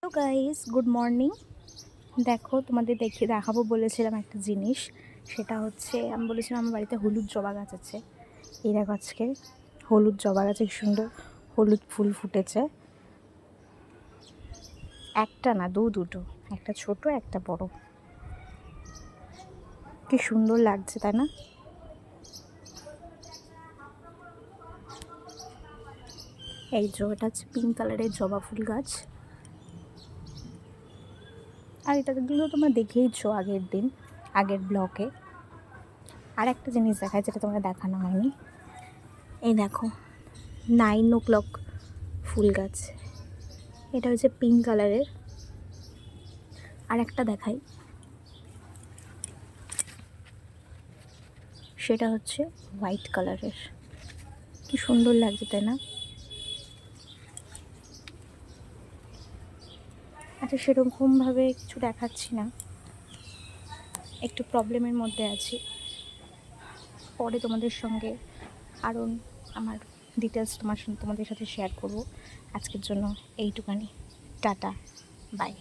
Hello guys, good morning. দেখো, তোমাদের দেখাবো বলেছিলাম একটা জিনিস। সেটা হচ্ছে, আমি বলেছিলাম আমার বাড়িতে হলুদ জবা গাছ আছে। এই দেখো, আজকে হলুদ জবা গাছে কি সুন্দর হলুদ ফুল ফুটেছে। একটা না, দুটো, একটা ছোট একটা বড়। কি সুন্দর লাগছে, তাই না? এই যে এটা হচ্ছে পিঙ্ক কালারের জবা ফুল গাছ। আর এটা কিন্তু তোমরা দেখেইছো আগের ব্লকে। আর একটা জিনিস দেখায়, যেটা তোমরা দেখানো হয়নি। এই দেখো, 9 o'clock ফুল গাছ। এটা হচ্ছে পিঙ্ক কালারের। আর একটা দেখাই, সেটা হচ্ছে হোয়াইট কালারের। কি সুন্দর লাগছে, তাই না? আচ্ছা, সেরকমভাবে কিছু দেখাচ্ছি না, একটু প্রবলেমের মধ্যে আছি। পরে তোমাদের সঙ্গে আরও আমার ডিটেলস তোমাদের সাথে শেয়ার করব। আজকের জন্য এইটুখানি। Tata, by.